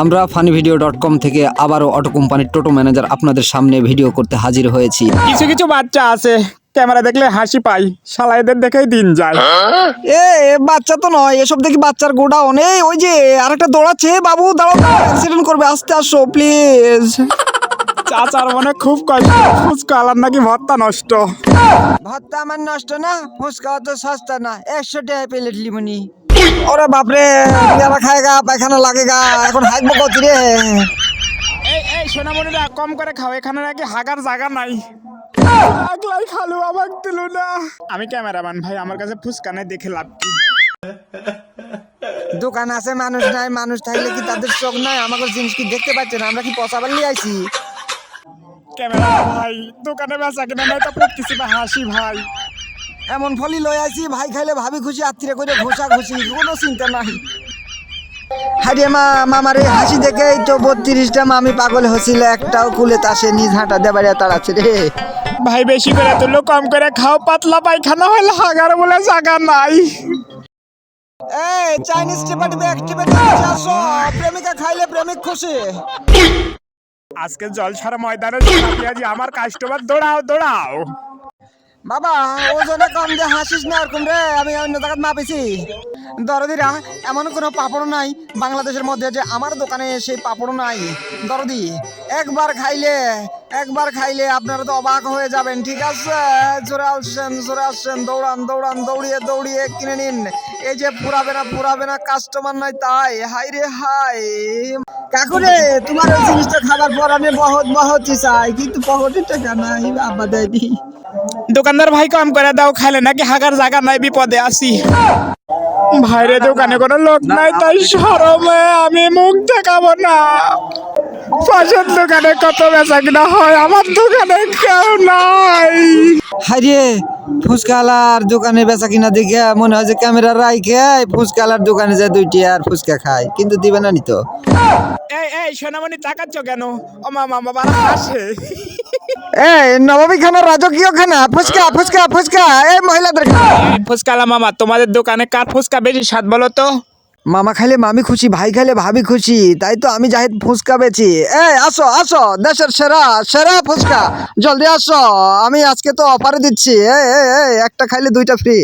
আমরা funnyvideo.com থেকে আবারও অটো কোম্পানির টোটো ম্যানেজার আপনাদের সামনে ভিডিও করতে হাজির হয়েছি। কিছু কিছু বাচ্চা আছে ক্যামেরা দেখলে হাসি পাই, শালা এদের দেখেই দিন যায়। বাচ্চা তো নয়, এসব দেখি বাচ্চার গোডাউন। ওই যে আরেকটা দৌড়াচ্ছে, বাবু দাঁড়াও, অ্যাক্সিডেন্ট করবে, আস্তে আসো প্লিজ। চাচার মনে খুব কষ্ট, ফুচকা আলার নাকি ভর্তা নষ্ট। ভর্তা আমার নষ্ট না, ফুচকা তো সস্তা না, 100 টাকা প্লেট লিমনি। ওরে বাপরে, পেয়ারা খায়গা, পায়খানা লাগেগা, এখন হাঁকবো কত রে? এই সোনামণিরা কম করে খাও, এখানে নাকি হাগার জায়গা নাই। আগলাই খালু আমাকে দিল না। আমি ক্যামেরাম্যান ভাই, আমার কাছে ফুচকা নেই, দেখে লাভ কি? দোকান আছে, মানুষ নাই, মানুষ থাকলে কি তাদের চোখ নাই? আমাকে জিনিস কি দেখতে পাচ্ছেন? আমরা কি পচাবার নিয়ে আইছি? ক্যামেরা ভাই, দোকানে বেচা কিনা নাই তো কিছু বা হাসি ভাই। এমন ফলি লই আইছি, ভাই খাইলে ভাবি খুশি, আত্মীয় করে ঘোষা খুশি, কোনো চিন্তা নাই। হারে মা, মামারে হাসি দেখেই তো 32টা মামি পাগল হচ্ছিল, একটাও কুলে তাসে নিজ হাঁটা দেবারে তাড়াচ্ছে রে। ভাই বেশি করে তুলো, কম করে খাও, পাতলা পায়খানা হলে হাগার বলে জায়গা নাই। এই চাইনিজ টিপাটি অ্যাক্টিভেট আসো, প্রেমিকা খাইলে প্রেমিক খুশি। আজকে জলছাড়া ময়দানে পেঁয়াজি আমার কাস্টমার, দৌড়াও দৌড়াও। বাবা ওজনে কম দিয়ে হাসিস না এরকম রে, আমি অন্য জায়গায় মাপিছি। দরদিরা, এমন কোনো পাপড় নাই বাংলাদেশের মধ্যে যে আমার দোকানে সেই পাপড় নাই। দরদি, একবার খাইলে আপনারা তো অবাক হয়ে যাবেন, ঠিক আছে? জোরে আসছেন, দৌড়ান দৌড়িয়ে কিনে নিন। এই যে পুরাবে না কাস্টমার নাই তাই। হাই রে হাই কাকুরে, তোমার ওই জিনিসটা খাবার পর আমি বহুত চাই, কিন্তু পকেটে টাকা নাই, বাবা দেয়নি। দোকানদার ভাই কম করে দাও, খাইলে নাকি হাগার জায়গা নাই, বিপদে আছি। ভাইরে দোকানে কোনো লোক নাই, তাই শরমে আমি মুখ দেখাবো না। পাশের দোকানে কত বেচা কিনা হয়, আমার দোকানে কেউ নাই। হাইরে, ফুচকালার দোকানে বেচা কিনা দেখে মনে হয় যে ক্যামেরা রাইখে ফুচকালার দোকানে যায় দুইটি আর ফুচকা খায়, কিন্তু দিবে না নি তো। এই সোনামণি তাকাচ্ছ কেন? ও মামা বাবা হাসে। এই নবমী খানা, রাজকীয় খানা, ফুচকা, এই মহিলাদের খানা। ফুচকালা মামা, তোমাদের দোকানে কার ফুচকা বেশি স্বাদ বলো তো? মামা খাইলে মামি খুশি, ভাই খাইলে ভাবি খুশি, তাই তো আমি জাহিদ ফুচকা বেচি। এই আসো, দেশের সেরা ফুচকা, জলদি আসো, আমি আজকে তো অফারে দিচ্ছি। এই একটা খাইলে 2টা ফ্রি।